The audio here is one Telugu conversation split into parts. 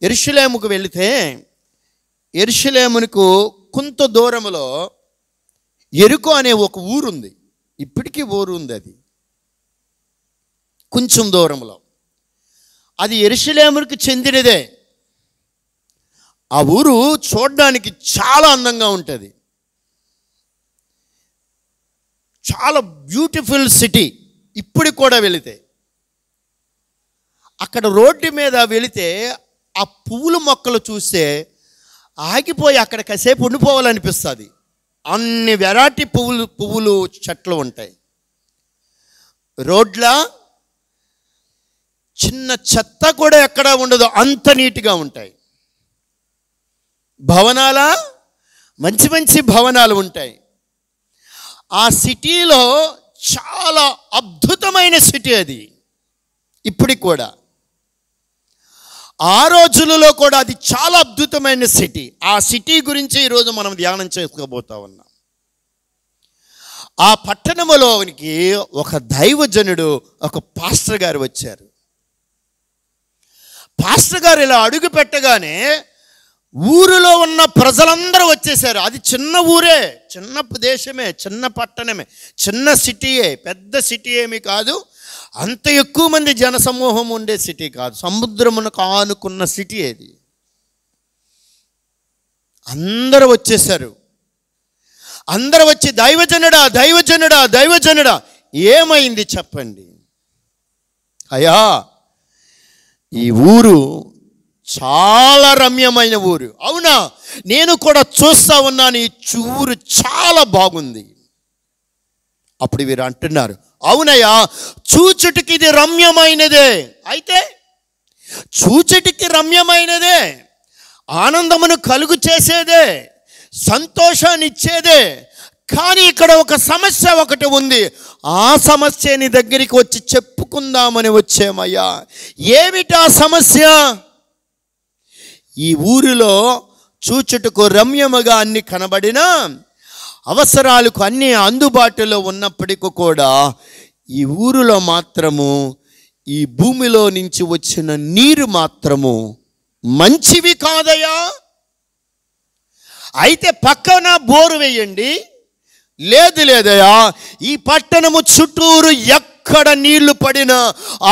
యెరూషలేముకు వెళితే యెరూషలేమునకు కొంత దూరంలో యెరికో అనే ఒక ఊరుంది. ఇప్పటికీ ఊరు ఉంది. అది కొంచెం దూరంలో. అది యెరూషలేమునకు చెందినదే. ఆ ఊరు చూడడానికి చాలా అందంగా ఉంటుంది. చాలా బ్యూటిఫుల్ సిటీ. ఇప్పుడు కూడా వెళితే అక్కడ రోడ్డు మీద వెళితే ఆ పువ్వుల మొక్కలు చూస్తే ఆగిపోయి అక్కడ కాసేపు ఉండిపోవాలనిపిస్తుంది. అన్ని వెరైటీ పువ్వులు చెట్లు ఉంటాయి. రోడ్ల చిన్న చెత్త కూడా ఎక్కడ ఉండదు, అంత నీట్గా ఉంటాయి. భవనాల మంచి మంచి భవనాలు ఉంటాయి. ఆ సిటీలో చాలా అద్భుతమైన సిటీ అది. ఇప్పటికి కూడా ఆ రోజులలో కూడా అది చాలా అద్భుతమైన సిటీ. ఆ సిటీ గురించి ఈరోజు మనం ధ్యానం చేసుకోబోతా ఉన్నాం. ఆ పట్టణంలోనికి ఒక దైవజనుడు, ఒక పాస్టర్ గారు వచ్చారు. పాస్టర్ గారు ఇలా అడుగు పెట్టగానే ఊరిలో ఉన్న ప్రజలందరూ వచ్చేసారు. అది చిన్న ఊరే, చిన్న దేశమే, చిన్న పట్టణమే, చిన్న సిటీయే, పెద్ద సిటీ ఏమీ కాదు. అంత ఎక్కువ మంది జనసమూహం ఉండే సిటీ కాదు, సముద్రమునకు ఆనుకున్న సిటీ అది. అందరూ వచ్చేసారు. అందరూ వచ్చి దైవజనుడా దైవజనుడా దైవజనుడా ఏమైంది చెప్పండి. అయ్యా, ఈ ఊరు చాలా రమ్యమైన ఊరు. అవునా, నేను కూడా చూస్తా ఉన్నాను, ఈ ఊరు చాలా బాగుంది. అప్పుడు వీరు అంటున్నారు, అవునయ్యా, చూచుటికి ఇది రమ్యమైనదే. అయితే చూచుటికి రమ్యమైనదే, ఆనందమును కలుగు చేసేదే, సంతోషాన్ని ఇచ్చేదే. కానీ ఇక్కడ ఒక సమస్య ఒకటి ఉంది. ఆ సమస్య నీ దగ్గరికి వచ్చి చెప్పుకుందామని వచ్చామయ్యా. ఏమిటా సమస్య? ఈ ఊరిలో చూచుటకు రమ్యముగా అన్ని కనబడినా, అవసరాలకు అన్నీ అందుబాటులో ఉన్నప్పటికీ కూడా ఈ ఊరిలో మాత్రము, ఈ భూమిలో నుంచి వచ్చిన నీరు మాత్రము మంచివి కాదయ్యా. అయితే పక్కన బోరు వేయండి. లేదు లేదయ్యా, ఈ పట్టణము చుట్టూరు ఎక్కడ నీళ్లు పడినా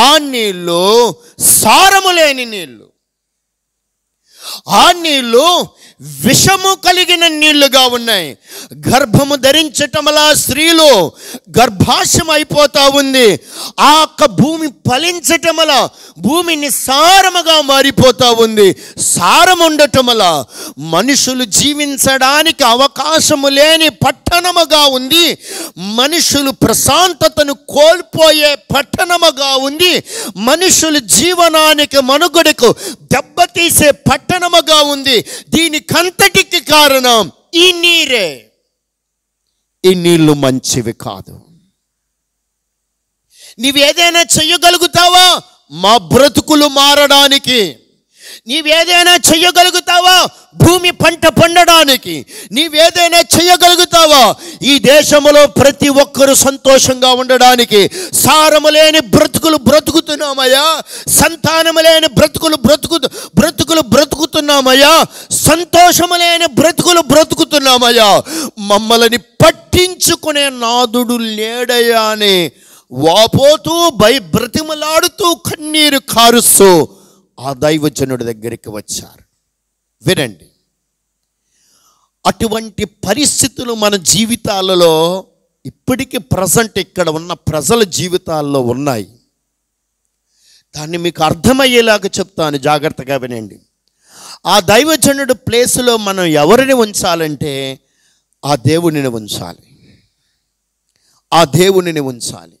ఆ నీళ్ళు సారము లేని నీళ్ళు, ఆ నీళ్ళు విషము కలిగిన నీళ్లుగా ఉన్నాయి. గర్భము ధరించటంలా స్త్రీలు గర్భాశయం అయిపోతా ఉంది. ఆ యొక్క భూమి ఫలించటంలా భూమి నిస్సారముగా మారిపోతా ఉంది. సారం ఉండటంలా మనుషులు జీవించడానికి అవకాశము లేని పట్టణముగా ఉంది. మనుషులు ప్రశాంతతను కోల్పోయే పట్టణముగా ఉంది. మనుషులు జీవనానికి మనుగడకు దెబ్బతీసే పట్టణముగా ఉంది. దీనికంతటికి కారణం ఈ నీరే. ఈ నీళ్లు మంచివి కాదు. నీవేదైనా చెయ్యగలుగుతావా మా బ్రతుకులు మారడానికి? నీవేదైనా చెయ్యగలుగుతావా భూమి పంట పండడానికి? నీవేదైనా చెయ్యగలుగుతావా ఈ దేశంలో ప్రతి ఒక్కరూ సంతోషంగా ఉండడానికి? సారము లేని బ్రతుకులు బ్రతుకుతున్నామయ్యా, సంతానము లేని బ్రతుకులు బ్రతుకుతున్నామయ్యా, సంతోషము లేని బ్రతుకులు బ్రతుకుతున్నామయ్యా. మమ్మల్ని పట్టించుకునే నాదుడు లేడయ్యా అని వాపోతూ బ్రతిమలాడుతూ కన్నీరు కారుస్తూ ఆ దైవజనుడి దగ్గరికి వచ్చారు. వినండి, అటువంటి పరిస్థితులు మన జీవితాలలో ఇప్పటికీ ప్రజెంట్ ఇక్కడ ఉన్న ప్రజల జీవితాల్లో ఉన్నాయి. దాన్ని మీకు అర్థమయ్యేలాగా చెప్తాను, జాగ్రత్తగా వినండి. ఆ దైవజనుడు ప్లేసులో మనం ఎవరిని ఉంచాలంటే ఆ దేవునిని ఉంచాలి. ఆ దేవునిని ఉంచాలి.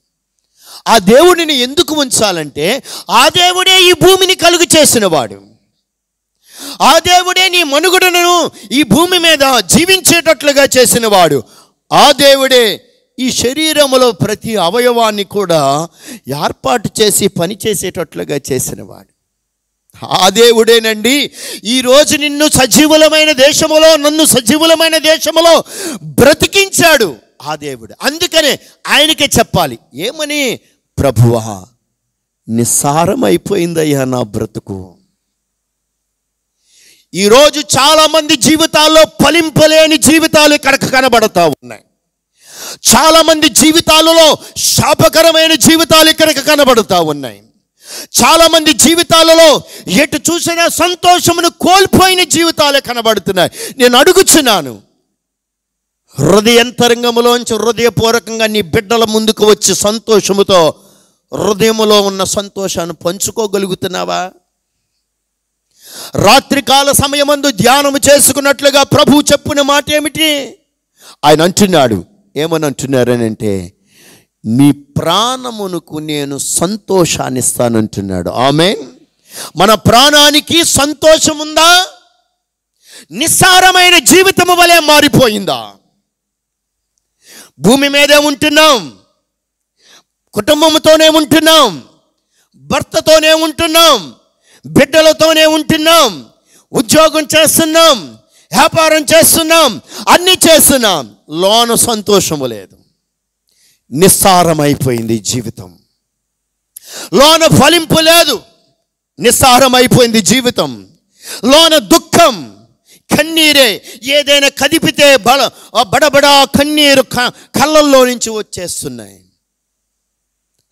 ఆ దేవుడిని ఎందుకు ఉంచాలంటే ఆ దేవుడే ఈ భూమిని కలుగు చేసినవాడు. ఆ దేవుడే నీ మనుగడను ఈ భూమి మీద జీవించేటట్లుగా చేసినవాడు. ఆ దేవుడే ఈ శరీరములో ప్రతి అవయవాన్ని కూడా ఏర్పాటు చేసి పనిచేసేటట్లుగా చేసినవాడు. ఆ దేవుడేనండి ఈరోజు నిన్ను సజీవులమైన దేశములో, నన్ను సజీవులమైన దేశములో బ్రతికించాడు ఆ దేవుడు. అందుకనే ఆయనకే చెప్పాలి ఏమని? ప్రభువా, నిస్సారమైపోయిందయ్యా నా బ్రతుకు. ఈరోజు చాలామంది జీవితాల్లో ఫలింపలేని జీవితాలు ఇక్కడ కనబడతా ఉన్నాయి. చాలామంది జీవితాలలో శాపకరమైన జీవితాలు ఇక్కడికి కనబడుతూ ఉన్నాయి. చాలామంది జీవితాలలో ఎటు చూసినా సంతోషమును కోల్పోయిన జీవితాలే కనబడుతున్నాయి. నేను అడుగుచున్నాను, హృదయంతరంగంలోంచి హృదయపూర్వకంగా నీ బిడ్డల ముందుకు వచ్చి సంతోషముతో హృదయములో ఉన్న సంతోషాన్ని పంచుకోగలుగుతున్నావా? రాత్రికాల సమయమందు ధ్యానము చేసుకున్నట్లుగా ప్రభువు చెప్పిన మాట ఏమిటి? ఆయన అంటున్నాడు, ఏమని అంటున్నారనంటే, నీ ప్రాణమునకు నేను సంతోషాన్ని ఇస్తానంటున్నాడు. ఆమేన్. మన ప్రాణానికి సంతోషం ఉందా? నిస్సారమైన జీవితము వలె మారిపోయిందా? భూమి మీదే ఉంటున్నాం, కుటుంబంతోనే ఉంటున్నాం, భర్తతోనే ఉంటున్నాం, బిడ్డలతోనే ఉంటున్నాం, ఉద్యోగం చేస్తున్నాం, వ్యాపారం చేస్తున్నాం, అన్నీ చేస్తున్నాం, లోన సంతోషము లేదు. నిస్సారమైపోయింది జీవితం. లోన ఫలింపు లేదు, నిస్సారమైపోయింది జీవితం. లోన దుఃఖం, కన్నీరే. ఏదైనా కదిపితే బడబడా కన్నీరు కళ్ళల్లో నుంచి వచ్చేస్తున్నాయి.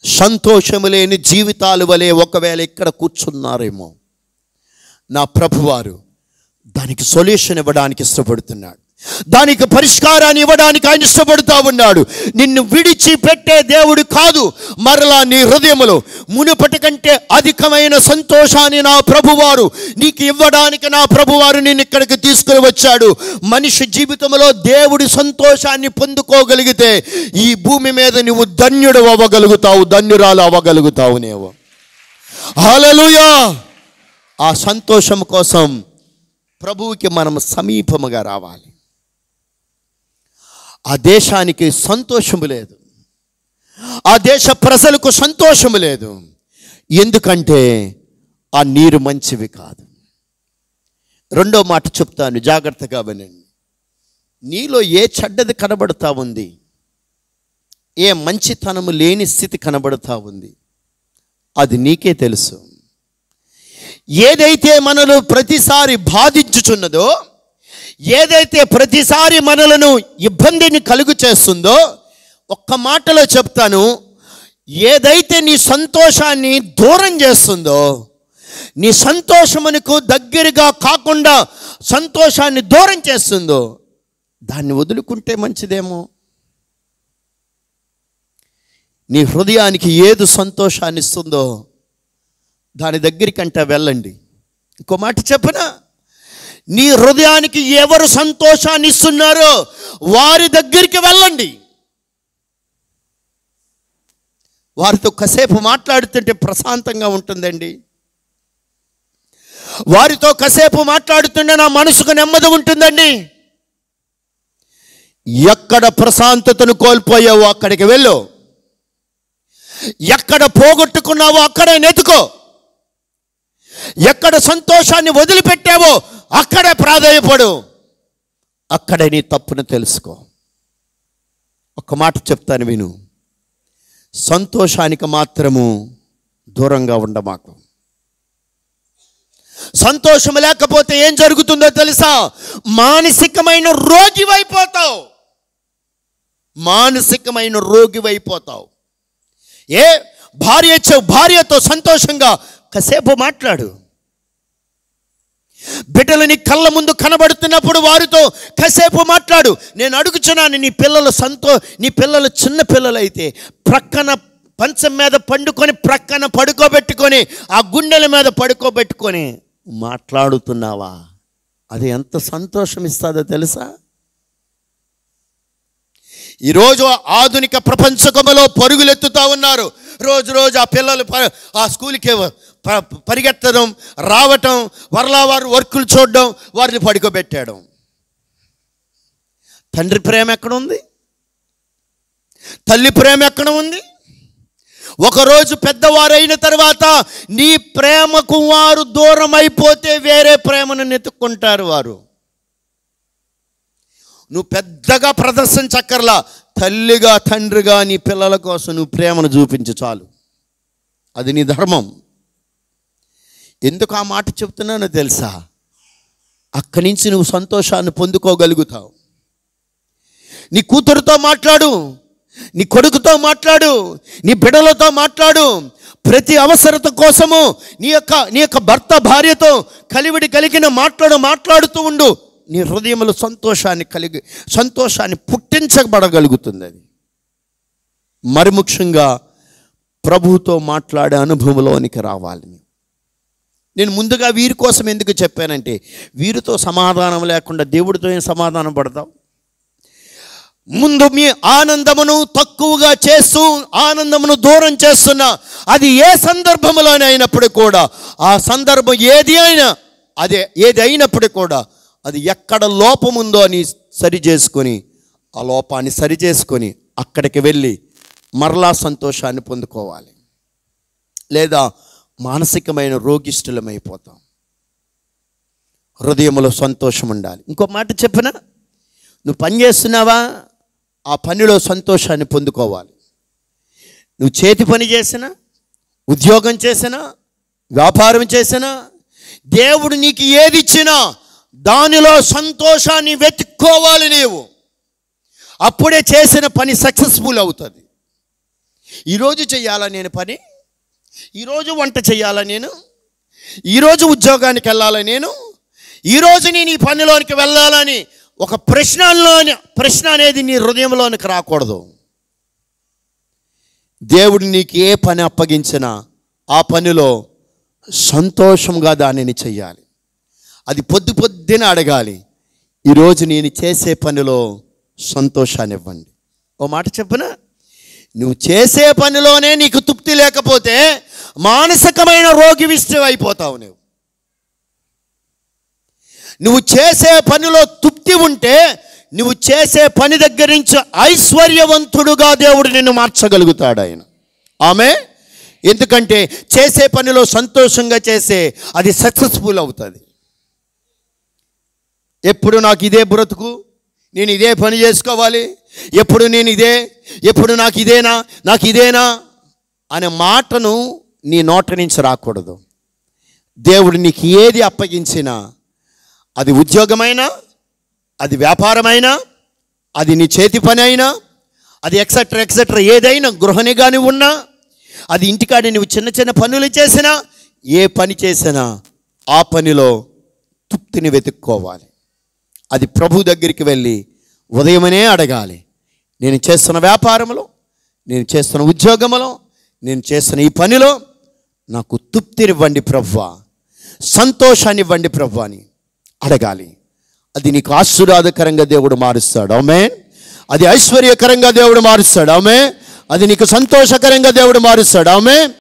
సంతోషము లేని జీవితాలు వలె ఒకవేళ ఇక్కడ కూర్చున్నారేమో, నా ప్రభువారు దానికి సొల్యూషన్ ఇవ్వడానికి ఇష్టపడుతున్నాడు. దానికి పరిష్కారాన్ని ఇవ్వడానికి ఆయన ఇష్టపడుతూ ఉన్నాడు. నిన్ను విడిచిపెట్టే దేవుడు కాదు. మరలా నీ హృదయములో మునుపటి కంటే అధికమైన సంతోషాన్ని నా ప్రభువారు నీకు ఇవ్వడానికి నా ప్రభువారు నిన్ను ఇక్కడికి తీసుకుని వచ్చాడు. మనిషి జీవితంలో దేవుడి సంతోషాన్ని పొందుకోగలిగితే ఈ భూమి మీద నువ్వు ధన్యుడు అవ్వగలుగుతావు, ధన్యురాలు అవ్వగలుగుతావు. నీవు హల్లెలూయా. ఆ సంతోషం కోసం ప్రభువుకి మనం సమీపముగా రావాలి. ఆ దేశానికి సంతోషము లేదు, ఆ దేశ ప్రజలకు సంతోషము లేదు. ఎందుకంటే ఆ నీరు మంచివి కాదు. రెండో మాట చెప్తాను, జాగ్రత్తగా వినండి. నీలో ఏ చెడ్డది కనబడుతూ ఉంది, ఏ మంచితనము లేని స్థితి కనబడుతూ ఉంది, అది నీకే తెలుసు. ఏదైతే మనలో ప్రతిసారి బాధించుచున్నదో, ఏదైతే ప్రతిసారి మనలను ఇబ్బందిని కలుగు చేస్తుందో, ఒక్క మాటలో చెప్తాను, ఏదైతే నీ సంతోషాన్ని దూరం చేస్తుందో, నీ సంతోషమునకు దగ్గరగా కాకుండా సంతోషాన్ని దూరం చేస్తుందో, దాన్ని వదులుకుంటే మంచిదేమో. నీ హృదయానికి ఏది సంతోషాన్ని ఇస్తుందో దాని దగ్గరికంటే వెళ్ళండి. ఇంకో మాట చెప్పనా, నీ హృదయానికి ఎవరు సంతోషాన్ని ఇస్తున్నారో వారి దగ్గరికి వెళ్ళండి. వారితో కాసేపు మాట్లాడుతుంటే ప్రశాంతంగా ఉంటుందండి. వారితో కాసేపు మాట్లాడుతుంటే నా మనసుకు నెమ్మది ఉంటుందండి. ఎక్కడ ప్రశాంతతను కోల్పోయావో అక్కడికి వెళ్ళు. ఎక్కడ పోగొట్టుకున్నావో అక్కడే నెతుకో. ఎక్కడ సంతోషాన్ని వదిలిపెట్టావో అక్కడే ప్రాధేయపడు. అక్కడే నీ తప్పును తెలుసుకో. ఒక మాట చెప్తాను విను, సంతోషానికి మాత్రము దూరంగా ఉండమాకు. సంతోషం లేకపోతే ఏం జరుగుతుందో తెలుసా? మానసికమైన రోగివైపోతావు. మానసికమైన రోగివైపోతావు. ఏ భార్యతో సంతోషంగా కాసేపు మాట్లాడు. బిడ్డలు నీ కళ్ళ ముందు కనబడుతున్నప్పుడు వారితో కాసేపు మాట్లాడు. నేను అడుగుచున్నాను, నీ పిల్లలు చిన్న పిల్లలైతే ప్రక్కన పంచం మీద పండుకొని ప్రక్కన పడుకోబెట్టుకొని ఆ గుండెల మీద పడుకోబెట్టుకొని మాట్లాడుతున్నావా? అది ఎంత సంతోషం ఇస్తుందో తెలుసా? ఈరోజు ఆధునిక ప్రపంచకములో పరుగులెత్తుతూ ఉన్నారు. రోజు ఆ పిల్లలు ఆ స్కూల్కి పరిగెత్తడం, రావటం, వారు వర్కులు చూడడం, వారిని పడుకోబెట్టడం. తండ్రి ప్రేమ ఎక్కడ ఉంది? తల్లి ప్రేమ ఎక్కడ ఉంది? ఒకరోజు పెద్దవారైన తర్వాత నీ ప్రేమకు వారు దూరం అయిపోతే వేరే ప్రేమను నెతుక్కుంటారు వారు. నువ్వు పెద్దగా ప్రదర్శించక్కర్లా, తల్లిగా తండ్రిగా నీ పిల్లల కోసం నువ్వు ప్రేమను చూపించు చాలు. అది నీ ధర్మం. ఎందుకు ఆ మాట చెప్తున్నానో తెలుసా? అక్కడి నుంచి నువ్వు సంతోషాన్ని పొందుకోగలుగుతావు. నీ కూతురుతో మాట్లాడు, నీ కొడుకుతో మాట్లాడు, నీ బిడ్డలతో మాట్లాడు. ప్రతి అవసరత కోసము నీ యొక్క భర్త భార్యతో కలిగిన మాట్లాడుతూ ఉండు. నీ హృదయంలో సంతోషాన్ని పుట్టించబడగలుగుతుంది. అది మరి ముఖ్యంగా ప్రభువుతో మాట్లాడే అనుభవంలోనికి రావాలి. నేను ముందుగా వీరి కోసం ఎందుకు చెప్పానంటే, వీరితో సమాధానం లేకుండా దేవుడితో ఏం సమాధానం పడతావు? ముందు మీ ఆనందమును తక్కువగా చేస్తూ ఆనందమును దూరం చేస్తున్నా, అది ఏ సందర్భంలోనే అయినప్పుడు కూడా, ఆ సందర్భం ఏది అయినప్పుడు కూడా అది ఎక్కడ లోపముందో అని సరి చేసుకొని, ఆ లోపాన్ని సరి చేసుకొని అక్కడికి వెళ్ళి మరలా సంతోషాన్ని పొందుకోవాలి. లేదా మానసికమైన రోగిష్ఠులమైపోతాం. హృదయంలో సంతోషం ఉండాలి. ఇంకో మాట చెప్పిన, నువ్వు పని చేస్తున్నావా, ఆ పనిలో సంతోషాన్ని పొందుకోవాలి. నువ్వు చేతి పని చేసినా, ఉద్యోగం చేసినా, వ్యాపారం చేసినా, దేవుడు నీకు ఏది ఇచ్చినా దానిలో సంతోషాన్ని వెతుక్కోవాలి. నీవు అప్పుడే చేసిన పని సక్సెస్ఫుల్ అవుతుంది. ఈరోజు చెయ్యాలా నేను పని, ఈరోజు వంట చెయ్యాలా నేను, ఈరోజు ఉద్యోగానికి వెళ్ళాలా నేను, ఈరోజు నేను ఈ పనిలోనికి వెళ్ళాలని ఒక ప్రశ్న అనేది నీ హృదయంలోనికి రాకూడదు. దేవుడు నీకు ఏ పని అప్పగించినా ఆ పనిలో సంతోషంగా దానిని చెయ్యాలి. అది పొద్దున అడగాలి, ఈరోజు నేను చేసే పనిలో సంతోషాన్ని ఇవ్వండి. ఓ మాట చెప్పున, నువ్వు చేసే పనిలోనే నీకు తృప్తి లేకపోతే మానసికమైన రోగిష్టి అయిపోతావు. నువ్వు చేసే పనిలో తృప్తి ఉంటే నువ్వు చేసే పని దగ్గర నుంచి ఐశ్వర్యవంతుడుగా దేవుడు నిన్ను మార్చగలుగుతాడు ఆయన. ఆమె ఎందుకంటే చేసే పనిలో సంతోషంగా చేసే అది సక్సెస్ఫుల్ అవుతుంది. ఎప్పుడు నాకు ఇదే బ్రతుకు, నేను ఇదే పని చేసుకోవాలి, ఎప్పుడు నాకు ఇదేనా అనే మాటను నీ నోట నుంచి రాకూడదు. దేవుడు నీకు ఏది అప్పగించినా, అది ఉద్యోగమైనా, అది వ్యాపారమైనా, అది నీ చేతి పని అయినా, అది ఎక్సెట్రా ఏదైనా, గృహిణిగాని ఉన్నా, అది ఇంటికాడ నువ్వు చిన్న పనులు చేసినా, ఏ పని చేసినా ఆ పనిలో తృప్తిని వెతుక్కోవాలి. అది ప్రభు దగ్గరికి వెళ్ళి ఉదయమనే అడగాలి. నేను చేస్తున్న వ్యాపారంలో, నేను చేస్తున్న ఉద్యోగంలో, నేను చేస్తున్న ఈ పనిలో నాకు తృప్తినివ్వండి ప్రభువా, సంతోషాన్ని ఇవ్వండి ప్రభువా అని అడగాలి. అది నీకు ఆశీర్వాదకరంగా దేవుడు మారుస్తాడు. ఆమేన్. అది ఐశ్వర్యకరంగా దేవుడు మారుస్తాడు. ఆమేన్. అది నీకు సంతోషకరంగా దేవుడు మారుస్తాడు. ఆమేన్.